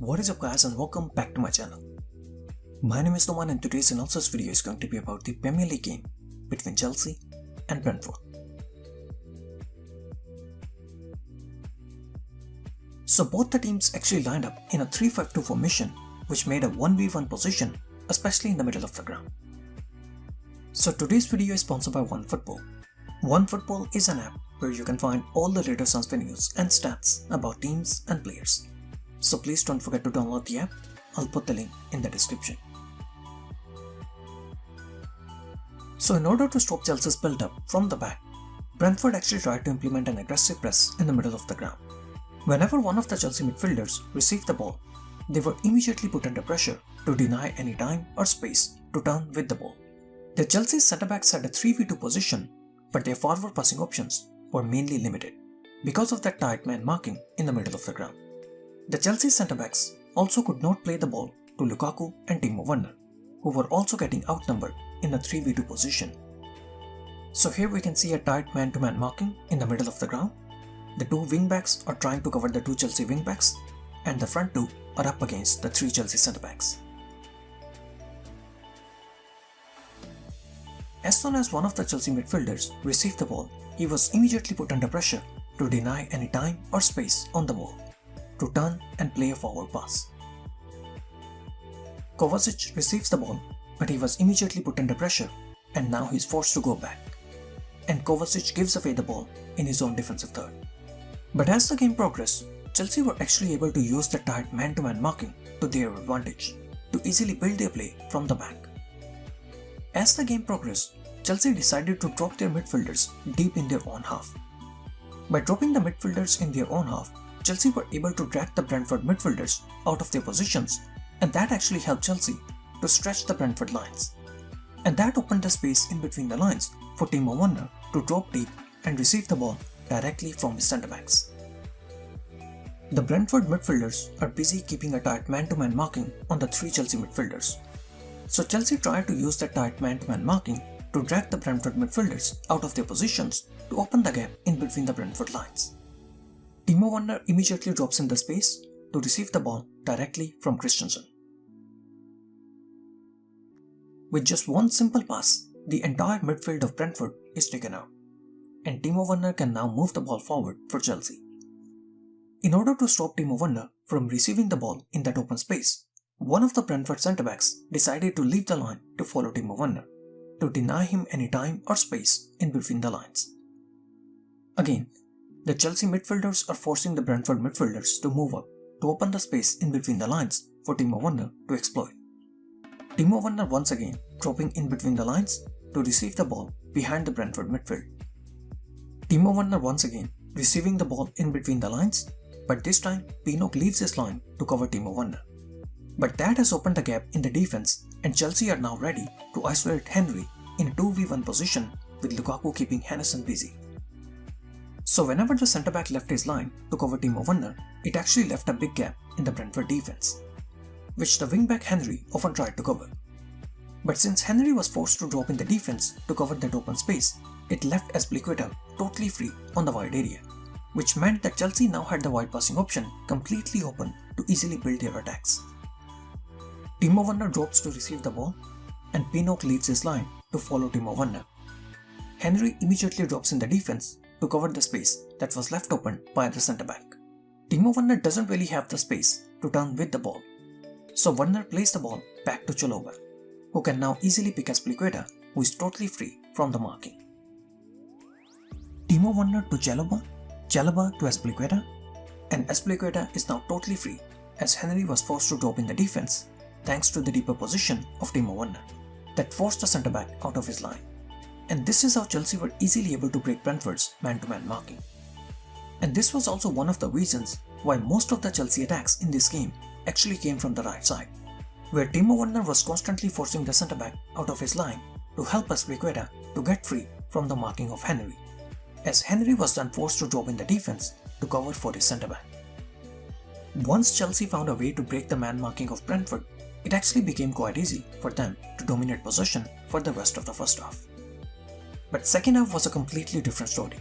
What is up guys and welcome back to my channel. My name is Nouman and today's analysis video is going to be about the Premier League game between Chelsea and Brentford. So both the teams actually lined up in a 3-5-2 formation which made a 1v1 position, especially in the middle of the ground. So today's video is sponsored by OneFootball. OneFootball is an app where you can find all the latest transfer news and stats about teams and players. So please don't forget to download the app. I'll put the link in the description. So in order to stop Chelsea's build-up from the back, Brentford actually tried to implement an aggressive press in the middle of the ground. Whenever one of the Chelsea midfielders received the ball, they were immediately put under pressure to deny any time or space to turn with the ball. The Chelsea centre-backs had a 3v2 position, but their forward passing options were mainly limited because of that tight man marking in the middle of the ground. The Chelsea centre-backs also could not play the ball to Lukaku and Timo Werner, who were also getting outnumbered in a 3v2 position. So here we can see a tight man-to-man marking in the middle of the ground. The two wing-backs are trying to cover the two Chelsea wing-backs, and the front two are up against the three Chelsea centre-backs. As soon as one of the Chelsea midfielders received the ball, he was immediately put under pressure to deny any time or space on the ball, to turn and play a forward pass. Kovacic receives the ball, but he was immediately put under pressure and now he is forced to go back. And Kovacic gives away the ball in his own defensive third. But as the game progressed, Chelsea were actually able to use the tight man-to-man marking to their advantage to easily build their play from the back. As the game progressed, Chelsea decided to drop their midfielders deep in their own half. By dropping the midfielders in their own half, Chelsea were able to drag the Brentford midfielders out of their positions, and that actually helped Chelsea to stretch the Brentford lines. And that opened the space in between the lines for Timo Werner to drop deep and receive the ball directly from his centre-backs. The Brentford midfielders are busy keeping a tight man-to-man marking on the three Chelsea midfielders. So Chelsea tried to use that tight man-to-man marking to drag the Brentford midfielders out of their positions to open the gap in between the Brentford lines. Timo Werner immediately drops in the space to receive the ball directly from Christensen. With just one simple pass, the entire midfield of Brentford is taken out, and Timo Werner can now move the ball forward for Chelsea. In order to stop Timo Werner from receiving the ball in that open space, one of the Brentford centre-backs decided to leave the line to follow Timo Werner, to deny him any time or space in between the lines. Again, the Chelsea midfielders are forcing the Brentford midfielders to move up to open the space in between the lines for Timo Werner to exploit. Timo Werner once again dropping in between the lines to receive the ball behind the Brentford midfield. Timo Werner once again receiving the ball in between the lines, but this time Pinnock leaves his line to cover Timo Werner. But that has opened the gap in the defense, and Chelsea are now ready to isolate Henry in a 2v1 position with Lukaku keeping Henderson busy. So whenever the centre-back left his line to cover Timo Werner, it actually left a big gap in the Brentford defense, which the wing-back Henry often tried to cover. But since Henry was forced to drop in the defense to cover that open space, it left Azpilicueta totally free on the wide area, which meant that Chelsea now had the wide passing option completely open to easily build their attacks. Timo Werner drops to receive the ball, and Pinnock leaves his line to follow Timo Werner. Henry immediately drops in the defense to cover the space that was left open by the centre-back. Timo Werner doesn't really have the space to turn with the ball, so Werner plays the ball back to Chalobah, who can now easily pick Azpilicueta, who is totally free from the marking. Timo Werner to Chalobah, Chalobah to Azpilicueta, and Azpilicueta is now totally free as Henry was forced to drop in the defense thanks to the deeper position of Timo Werner that forced the centre-back out of his line. And this is how Chelsea were easily able to break Brentford's man-to-man marking. And this was also one of the reasons why most of the Chelsea attacks in this game actually came from the right side, where Timo Werner was constantly forcing the centre-back out of his line to help Azpilicueta to get free from the marking of Henry, as Henry was then forced to drop in the defense to cover for his centre-back. Once Chelsea found a way to break the man marking of Brentford, it actually became quite easy for them to dominate possession for the rest of the first half. But second half was a completely different story.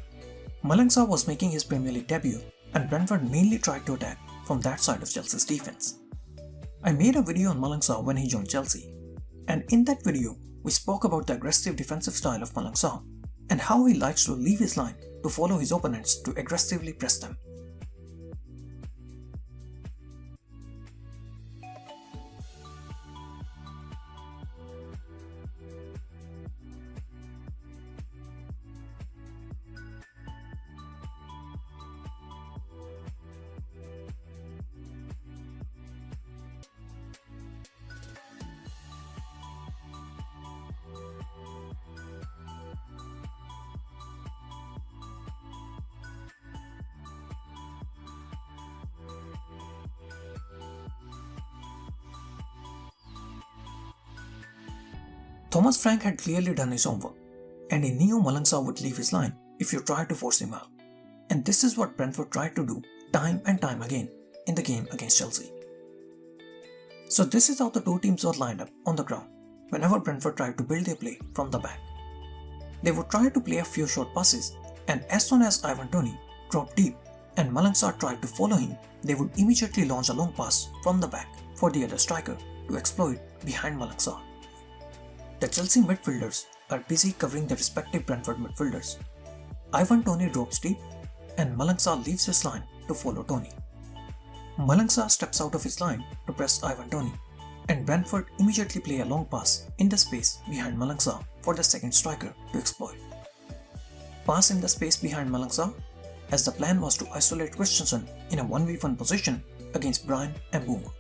Malangsa was making his Premier League debut, and Brentford mainly tried to attack from that side of Chelsea's defense. I made a video on Malang Sarr when he joined Chelsea, and in that video, we spoke about the aggressive defensive style of Malang Sarr and how he likes to leave his line to follow his opponents to aggressively press them. Thomas Frank had clearly done his homework, and he knew Malang Sarr would leave his line if you tried to force him out. And this is what Brentford tried to do time and time again in the game against Chelsea. So this is how the two teams were lined up on the ground whenever Brentford tried to build their play from the back. They would try to play a few short passes, and as soon as Ivan Toney dropped deep and Malang Sarr tried to follow him, they would immediately launch a long pass from the back for the other striker to exploit behind Malang Sarr. The Chelsea midfielders are busy covering the respective Brentford midfielders. Ivan Toney drops deep and Malang Sarr leaves his line to follow Toney. Malang Sarr steps out of his line to press Ivan Toney, and Brentford immediately play a long pass in the space behind Malang Sarr for the second striker to exploit. Pass in the space behind Malang Sarr, as the plan was to isolate Christensen in a 1v1 position against Bryan Mbeumo.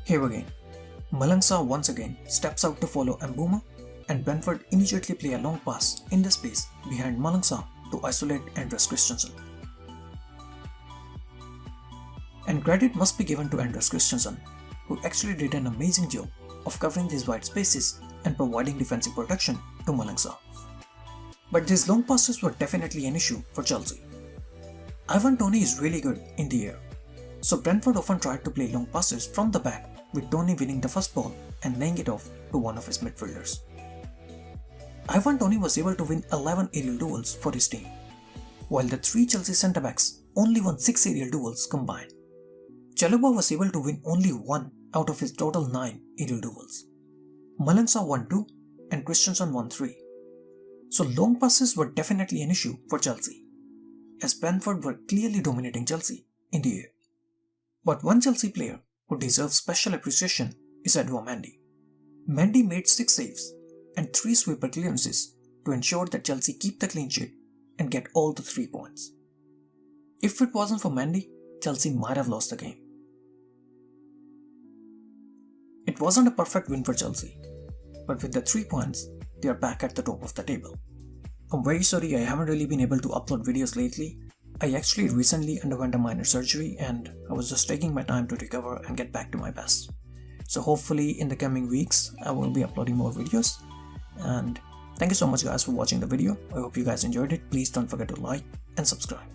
Here again, Malang Sarr once again steps out to follow Mbeumo, and Brentford immediately play a long pass in the space behind Malang Sarr to isolate Andreas Christensen. And credit must be given to Andreas Christensen, who actually did an amazing job of covering these wide spaces and providing defensive protection to Malang Sarr. But these long passes were definitely an issue for Chelsea. Ivan Toney is really good in the air, so Brentford often tried to play long passes from the back, with Toney winning the first ball and laying it off to one of his midfielders. Ivan Toney was able to win 11 aerial duels for his team, while the three Chelsea centre-backs only won 6 aerial duels combined. Chalobah was able to win only 1 out of his total 9 aerial duels. Malang Sarr won 2 and Christensen won 3. So long passes were definitely an issue for Chelsea, as Brentford were clearly dominating Chelsea in the air. But one Chelsea player who deserves special appreciation is Edouard Mendy. Mendy made 6 saves and 3 sweeper clearances to ensure that Chelsea keep the clean sheet and get all the 3 points. If it wasn't for Mendy, Chelsea might have lost the game. It wasn't a perfect win for Chelsea, but with the 3 points, they are back at the top of the table. I'm very sorry I haven't really been able to upload videos lately. I actually recently underwent a minor surgery and I was just taking my time to recover and get back to my best. So hopefully in the coming weeks I will be uploading more videos. And thank you so much guys for watching the video. I hope you guys enjoyed it. Please don't forget to like and subscribe.